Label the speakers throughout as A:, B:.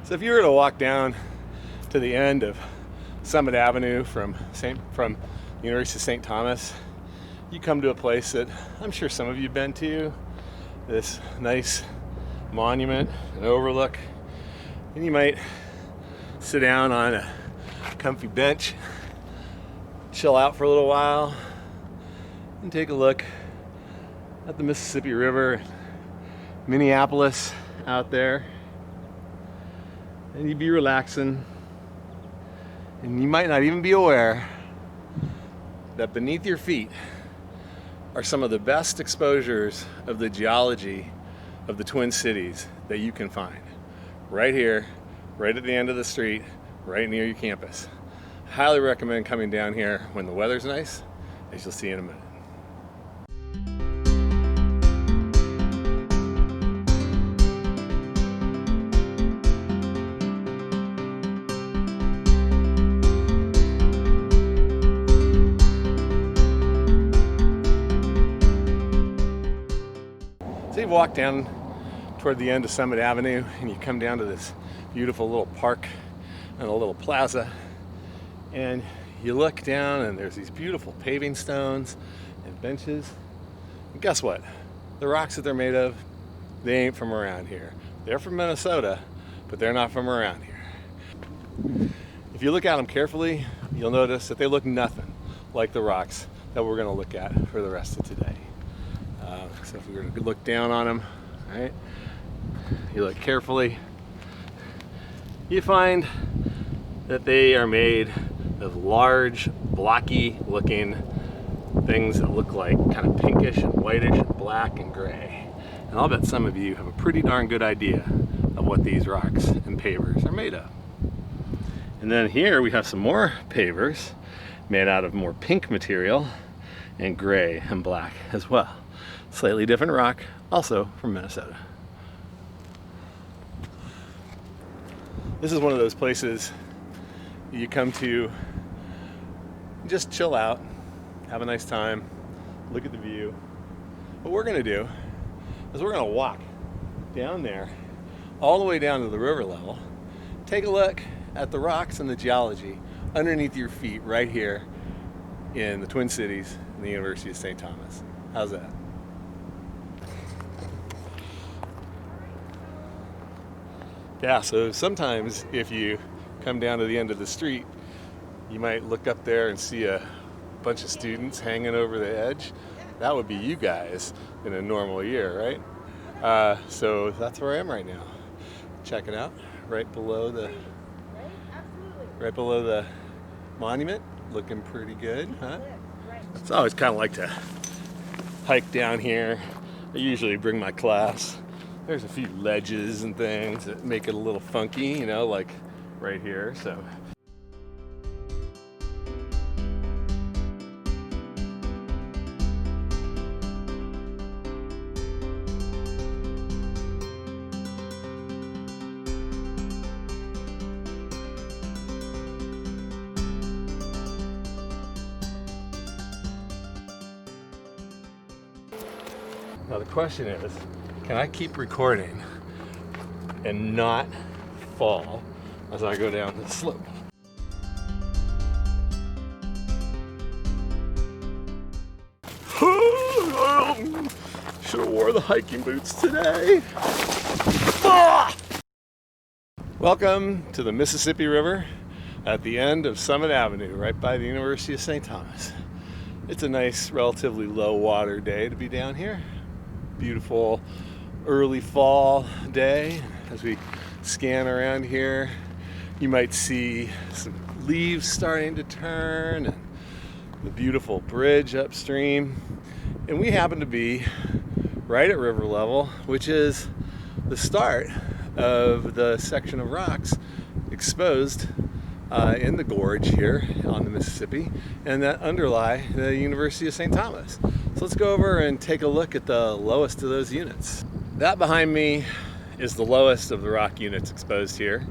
A: So if you were to walk down to the end of Summit Avenue from University of St. Thomas, you come to a place that I'm sure some of you have been to, this nice monument, an overlook, and you might sit down on a comfy bench, chill out for a little while, and take a look at the Mississippi River, Minneapolis out there. And you'd be relaxing, and you might not even be aware that beneath your feet are some of the best exposures of the geology of the Twin Cities that you can find. Right here, right at the end of the street, right near your campus. Highly recommend coming down here when the weather's nice, as you'll see in a minute. So you walk down toward the end of Summit Avenue and you come down to this beautiful little park and a little plaza, and you look down and there's these beautiful paving stones and benches, and guess what? The rocks that they're made of, they ain't from around here. They're from Minnesota, but they're not from around here. If you look at them carefully, you'll notice that they look nothing like the rocks that we're going to look at for the rest of today. So if we were to look down on them, right, you look carefully, you find that they are made of large, blocky looking things that look like kind of pinkish and whitish and black and gray. And I'll bet some of you have a pretty darn good idea of what these rocks and pavers are made of. And then here we have some more pavers made out of more pink material and gray and black as well. Slightly different rock, also from Minnesota. This is one of those places you come to just chill out, have a nice time, look at the view. What we're gonna do is we're gonna walk down there, all the way down to the river level, take a look at the rocks and the geology underneath your feet right here in the Twin Cities and the University of St. Thomas. How's that? Yeah, so sometimes if you come down to the end of the street, you might look up there and see a bunch of students hanging over the edge. That would be you guys in a normal year, right? So that's where I am right now. Check it out, right below the monument. Looking pretty good, huh? It's always kind of like to hike down here. I usually bring my class. There's a few ledges and things that make it a little funky, you know, like right here, so. Now the question is, can I keep recording and not fall as I go down the slope? Should have wore the hiking boots today. Welcome to the Mississippi River at the end of Summit Avenue, right by the University of St. Thomas. It's a nice, relatively low water day to be down here. Beautiful early fall day. As we scan around here, you might see some leaves starting to turn and the beautiful bridge upstream. And we happen to be right at river level, which is the start of the section of rocks exposed in the gorge here on the Mississippi and that underlie the University of St. Thomas. So let's go over and take a look at the lowest of those units. That behind me is the lowest of the rock units exposed here.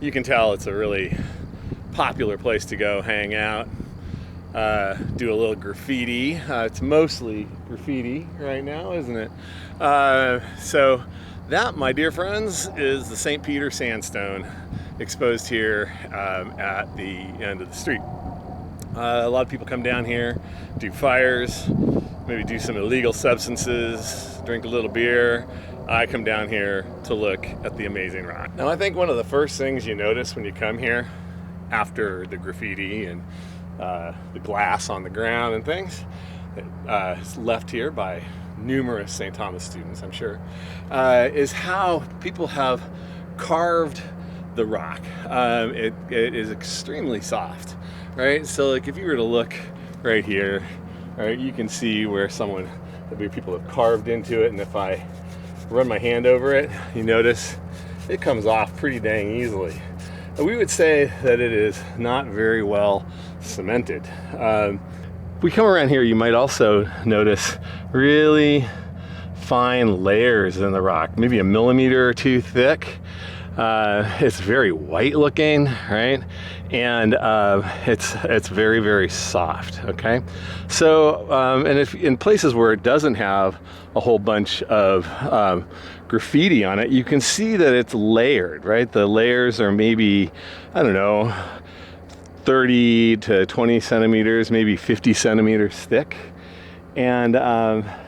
A: You can tell it's a really popular place to go hang out, do a little graffiti. It's mostly graffiti right now, isn't it? So That, my dear friends, is the St. Peter Sandstone exposed here at the end of the street. A lot of people come down here, do fires, maybe do some illegal substances, drink a little beer. I come down here to look at the amazing rock. Now, I think one of the first things you notice when you come here, after the graffiti and the glass on the ground and things, is left here by numerous St. Thomas students, I'm sure, is how people have carved the rock. It is extremely soft, right? So like if you were to look right here, right, you can see where people have carved into it, and if I run my hand over it, you notice it comes off pretty dang easily. We would say that it is not very well cemented. If we come around here, you might also notice really fine layers in the rock, maybe a millimeter or two thick. It's very white looking, right? And it's very, very soft, okay? So, and if in places where it doesn't have a whole bunch of graffiti on it, you can see that it's layered, right? The layers are maybe, I don't know, 30 to 20 centimeters, maybe 50 centimeters thick. And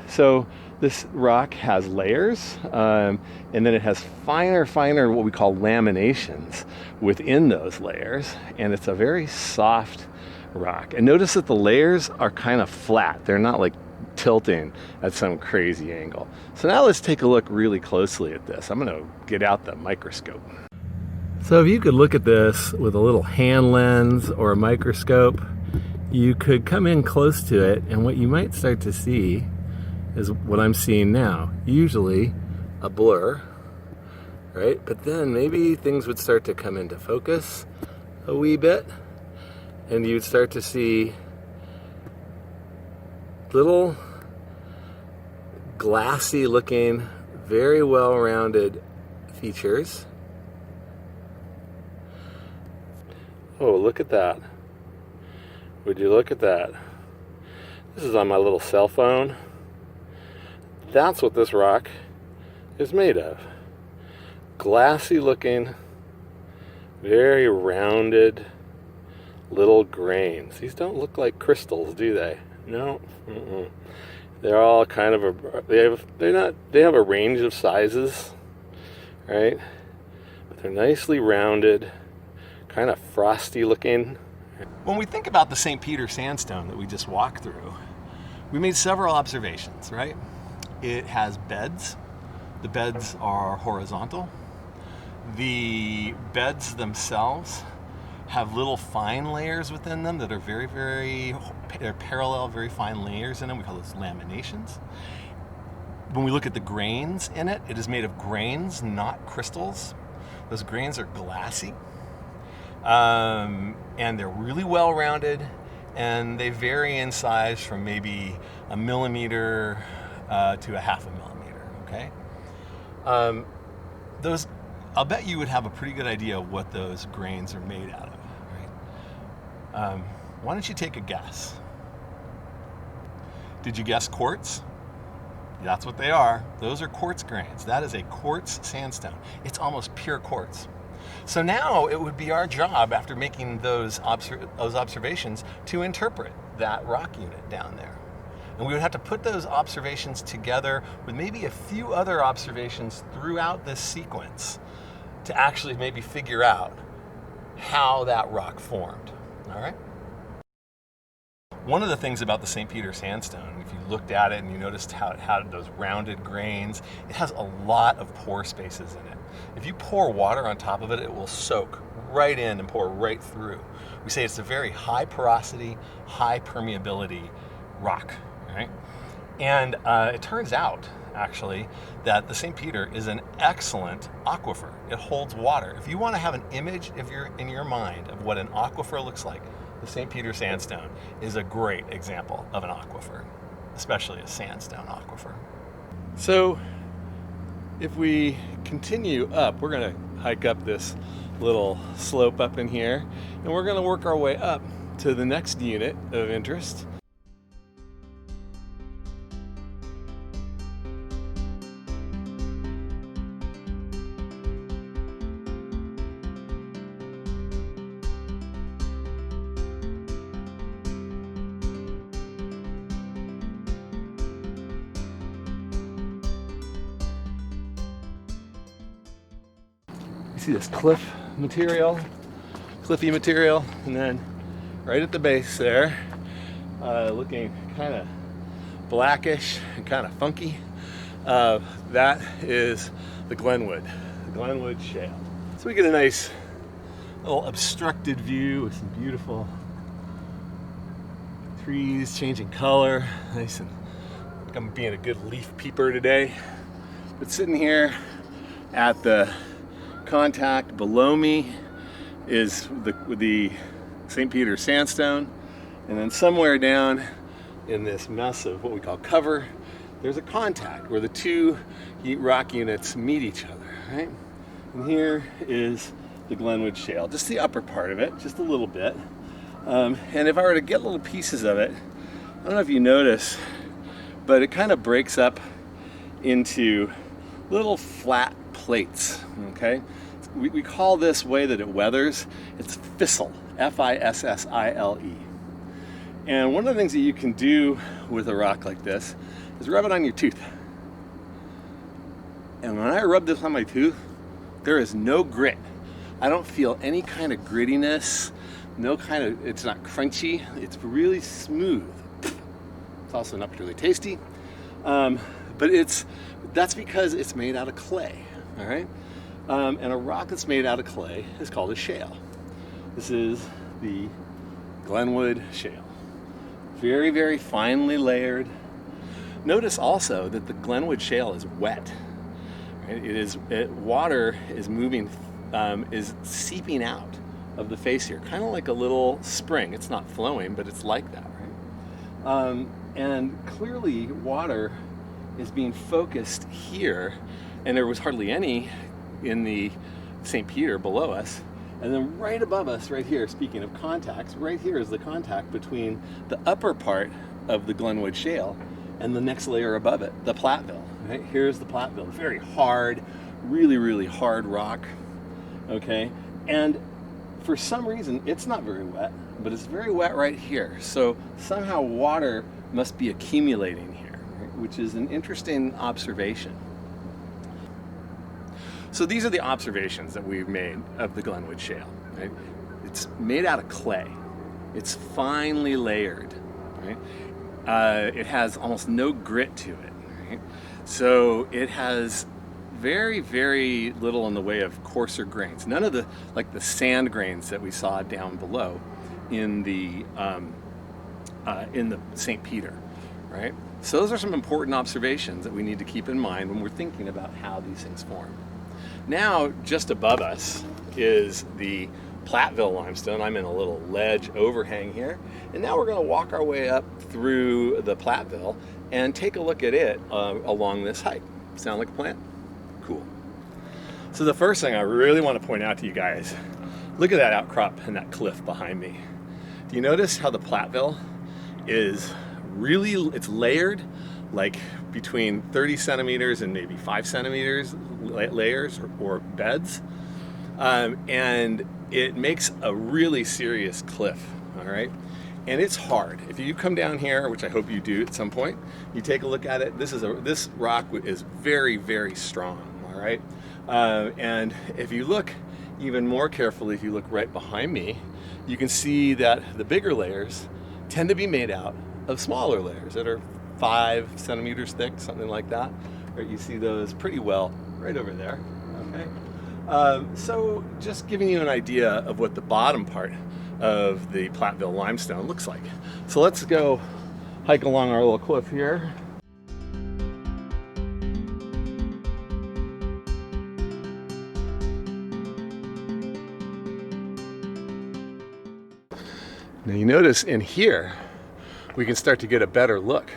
A: so this rock has layers, and then it has finer, what we call laminations within those layers. And it's a very soft rock. And notice that the layers are kind of flat. They're not like tilting at some crazy angle. So now let's take a look really closely at this. I'm gonna get out the microscope. So if you could look at this with a little hand lens or a microscope, you could come in close to it, and what you might start to see is what I'm seeing now. Usually a blur, right? But then maybe things would start to come into focus a wee bit, and you'd start to see little glassy looking, very well-rounded features. Oh, look at that. Would you look at that? This is on my little cell phone. That's what this rock is made of. Glassy looking, very rounded little grains. These don't look like crystals, do they? No. They're all kind of they have a range of sizes, right? But they're nicely rounded, kind of frosty looking. When we think about the St. Peter Sandstone that we just walked through, we made several observations, right? It has beds. The beds are horizontal. The beds themselves have little fine layers within them that are they're parallel, very fine layers in them. We call those laminations. When we look at the grains in it, it is made of grains, not crystals. Those grains are glassy. And they're really well rounded, and they vary in size from maybe a millimeter to a half a millimeter, okay? I'll bet you would have a pretty good idea of what those grains are made out of, right? Why don't you take a guess? Did you guess quartz? That's what they are. Those are quartz grains. That is a quartz sandstone. It's almost pure quartz. So now it would be our job, after making those observations, to interpret that rock unit down there. And we would have to put those observations together with maybe a few other observations throughout this sequence to actually maybe figure out how that rock formed, all right? One of the things about the St. Peter Sandstone, if you looked at it and you noticed how it had those rounded grains, it has a lot of pore spaces in it. If you pour water on top of it, it will soak right in and pour right through. We say it's a very high porosity, high permeability rock, right? And it turns out, actually, that the St. Peter is an excellent aquifer. It holds water. If you want to have an image in your mind of what an aquifer looks like, the St. Peter Sandstone is a great example of an aquifer, especially a sandstone aquifer. So if we continue up, we're going to hike up this little slope up in here, and we're going to work our way up to the next unit of interest. see this cliffy material, and then right at the base there, looking kind of blackish and kind of funky, that is the Glenwood Shale. So we get a nice little obstructed view with some beautiful trees changing color, nice, and like I'm being a good leaf peeper today. But sitting here at the contact below me is the St. Peter Sandstone, and then somewhere down in this mess of what we call cover, there's a contact where the two rock units meet each other, right? And here is the Glenwood Shale, just the upper part of it, just a little bit. And if I were to get little pieces of it, I don't know if you notice, but it kind of breaks up into little flat plates, okay? We call this way that it weathers, it's fissile, F-I-S-S-I-L-E. And one of the things that you can do with a rock like this is rub it on your tooth. And when I rub this on my tooth, there is no grit. I don't feel any kind of grittiness, it's not crunchy, it's really smooth. It's also not particularly tasty, but that's because it's made out of clay, all right? And a rock that's made out of clay is called a shale. This is the Glenwood Shale. Very, very finely layered. Notice also that the Glenwood Shale is wet. Right? Water is moving, is seeping out of the face here, kind of like a little spring. It's not flowing, but it's like that, right? And clearly water is being focused here, and there was hardly any in the St. Peter below us. And then right above us, right here, speaking of contacts, right here is the contact between the upper part of the Glenwood Shale and the next layer above it, the Platteville. Right? Here's the Platteville, very hard, really, really hard rock, okay? And for some reason, it's not very wet, but it's very wet right here. So somehow water must be accumulating here, right? Which is an interesting observation. So these are the observations that we've made of the Glenwood Shale. Right? It's made out of clay. It's finely layered. Right? It has almost no grit to it. Right? So it has very, very little in the way of coarser grains. None of the sand grains that we saw down below in the St. Peter. Right? So those are some important observations that we need to keep in mind when we're thinking about how these things form. Now, just above us is the Platteville Limestone. I'm in a little ledge overhang here. And now we're going to walk our way up through the Platteville and take a look at it along this hike. Sound like a plan? Cool. So the first thing I really want to point out to you guys, look at that outcrop and that cliff behind me. Do you notice how the Platteville is really, it's layered, like between 30 centimeters and maybe 5 centimeters layers or beds, and it makes a really serious cliff, all right? And it's hard. If you come down here, which I hope you do at some point, you take a look at it, this rock is very, very strong, all right? And if you look even more carefully, if you look right behind me, you can see that the bigger layers tend to be made out of smaller layers that are 5 centimeters thick, something like that. Right, you see those pretty well right over there, okay? So just giving you an idea of what the bottom part of the Platteville Limestone looks like. So let's go hike along our little cliff here. Now you notice in here, we can start to get a better look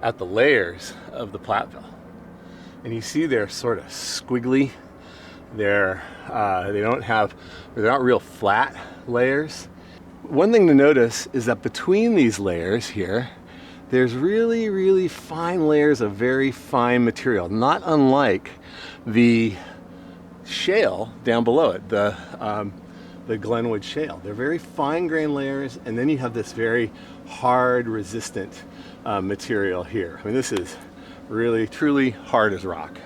A: at the layers of the Platteville. And you see they're sort of squiggly. They're not real flat layers. One thing to notice is that between these layers here, there's really, really fine layers of very fine material, not unlike the shale down below it, the Glenwood Shale. They're very fine grained layers, and then you have this very hard, resistant material here. I mean, this is really, truly hard as rock.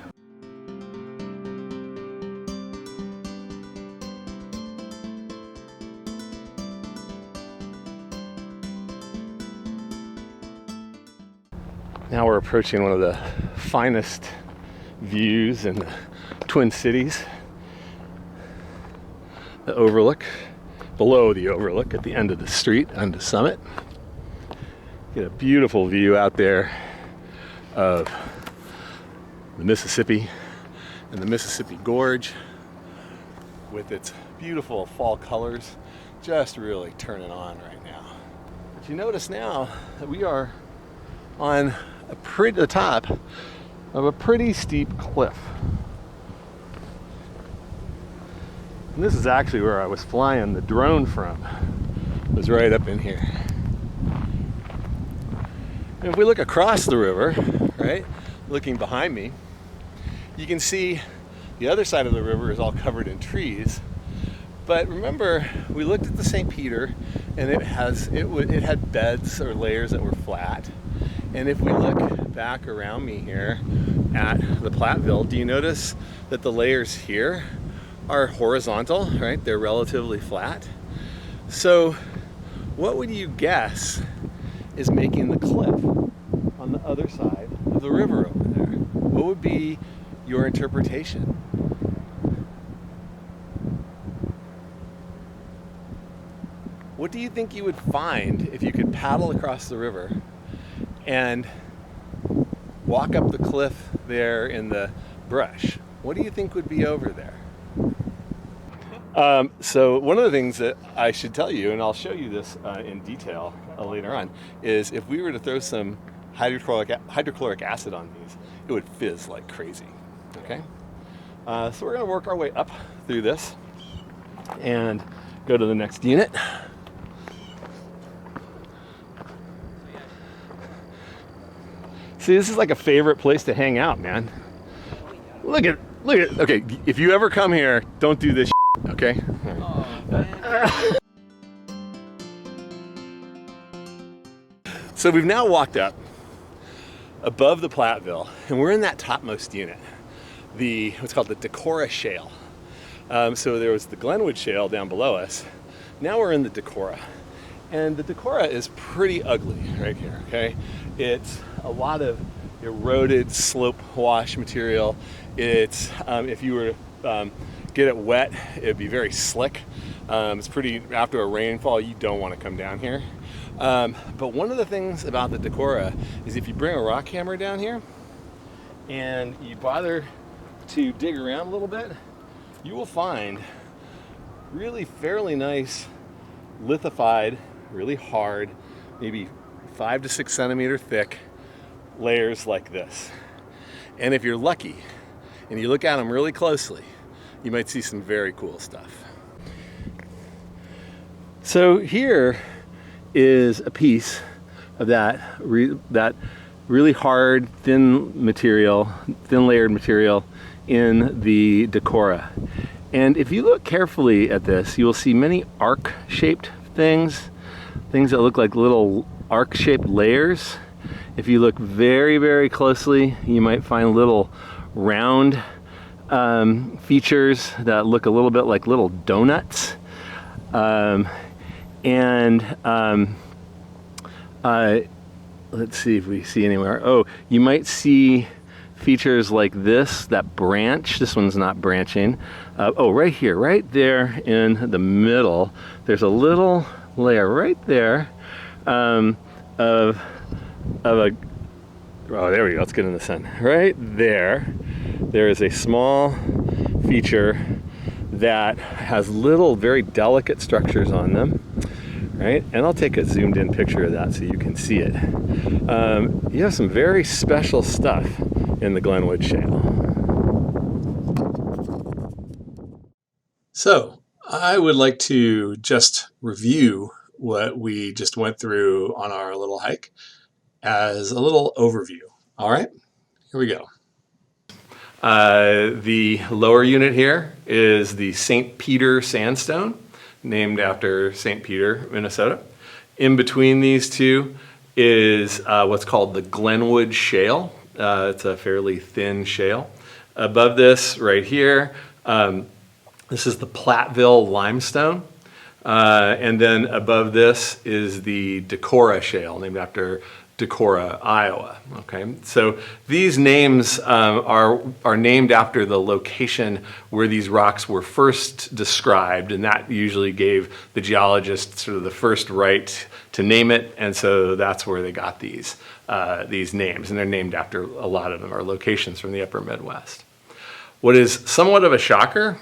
A: Now we're approaching one of the finest views in the Twin Cities. The overlook, below the overlook at the end of the street on the Summit. Get a beautiful view out there of the Mississippi and the Mississippi Gorge with its beautiful fall colors just really turning on right now. But you notice now that we are on the top of a pretty steep cliff. And this is actually where I was flying the drone from. It was right up in here. And if we look across the river, right, looking behind me, you can see the other side of the river is all covered in trees. But remember, we looked at the St. Peter, and it had beds or layers that were flat. And if we look back around me here at the Platteville, do you notice that the layers here are horizontal, right? They're relatively flat. So what would you guess is making the cliff on the other side of the river over there? What would be your interpretation? What do you think you would find if you could paddle across the river and walk up the cliff there in the brush? What do you think would be over there? So one of the things that I should tell you, and I'll show you this in detail later on, is if we were to throw some hydrochloric acid on these, it would fizz like crazy, okay? So we're gonna work our way up through this and go to the next unit. See, this is like a favorite place to hang out, man. Look at, okay, if you ever come here, don't do this shit, okay? Oh, man. So we've now walked up above the Platteville, and we're in that topmost unit, what's called the Decorah Shale. So there was the Glenwood Shale down below us. Now we're in the Decorah. And the Decorah is pretty ugly right here, okay? It's a lot of eroded slope wash material. It's, if you were to get it wet, it'd be very slick. It's pretty, after a rainfall, you don't want to come down here. But one of the things about the Decorah is if you bring a rock hammer down here and you bother to dig around a little bit, you will find really fairly nice lithified, really hard, maybe 5 to 6 centimeter thick layers like this. And if you're lucky and you look at them really closely, you might see some very cool stuff. So here is a piece of that really hard, thin layered material in the Decorah. And if you look carefully at this, you will see many arc-shaped things that look like little arc-shaped layers. If you look very, very closely, you might find little round features that look a little bit like little donuts. Let's see if we see anywhere. Oh, you might see features like this that branch. This one's not branching. Right here, right there in the middle, there's a little layer right there of a, oh, there we go, let's get in the sun. Right there is a small feature that has little, very delicate structures on them, right? And I'll take a zoomed in picture of that so you can see it. You have some very special stuff in the Glenwood Shale. So I would like to just review what we just went through on our little hike as a little overview. All right, here we go. The lower unit here is the St. Peter Sandstone, named after St. Peter, Minnesota. In between these two is what's called the Glenwood Shale. It's a fairly thin shale. Above this, right here, this is the Platteville Limestone. And then above this is the Decorah Shale, named after Decorah, Iowa. Okay, so these names are named after the location where these rocks were first described, and that usually gave the geologist sort of the first right to name it, and so that's where they got these names, and they're named after a lot of them are locations from the upper Midwest. What is somewhat of a shocker,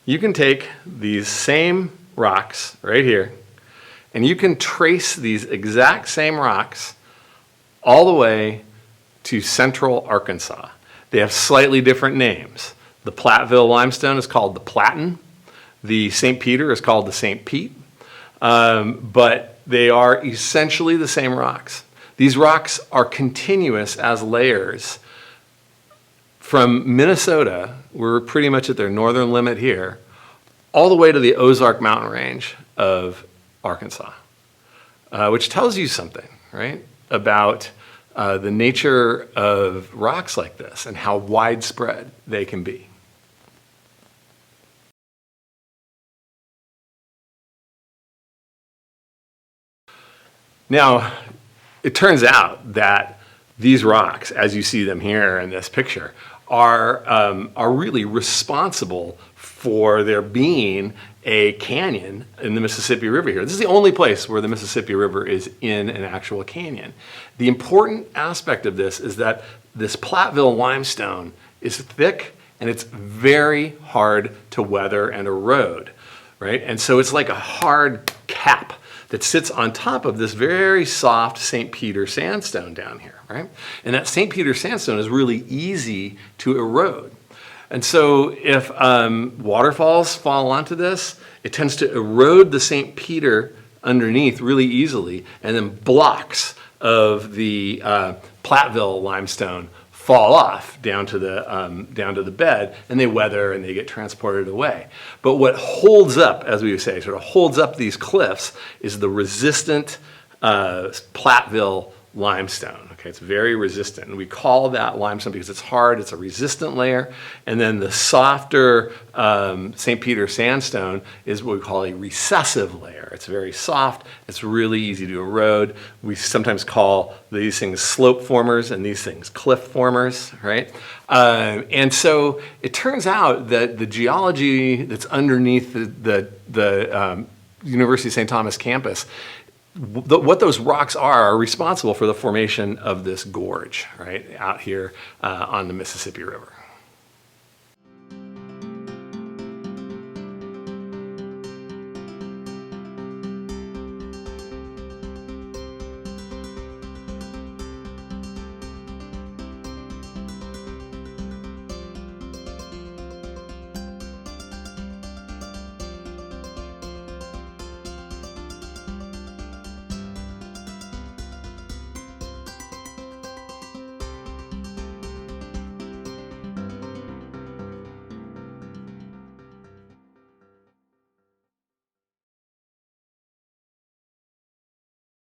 A: you can take these same rocks right here, and you can trace these exact same rocks all the way to central Arkansas. They have slightly different names. The Platteville Limestone is called the Platten. The St. Peter is called the St. Pete. But they are essentially the same rocks. These rocks are continuous as layers from Minnesota, we're pretty much at their northern limit here, all the way to the Ozark mountain range of Arkansas, which tells you something, right, about the nature of rocks like this and how widespread they can be. Now, it turns out that these rocks, as you see them here in this picture, are really responsible for there being a canyon in the Mississippi River here. This is the only place where the Mississippi River is in an actual canyon. The important aspect of this is that this Platteville limestone is thick and it's very hard to weather and erode, right? And so it's like a hard cap that sits on top of this very soft St. Peter Sandstone down here, right? And that St. Peter Sandstone is really easy to erode. And so if waterfalls fall onto this, it tends to erode the St. Peter underneath really easily, and then blocks of the Platteville limestone fall off down to the bed, and they weather and they get transported away. But what holds up, as we would say, sort of holds up these cliffs is the resistant Platteville limestone. Okay, it's very resistant, and we call that limestone because it's hard. It's a resistant layer, and then the softer St. Peter Sandstone is what we call a recessive layer. It's very soft. It's really easy to erode. We sometimes call these things slope formers and these things cliff formers, right? And so it turns out that the geology that's underneath the University of St. Thomas campus, what those rocks are responsible for the formation of this gorge, right, out here on the Mississippi River.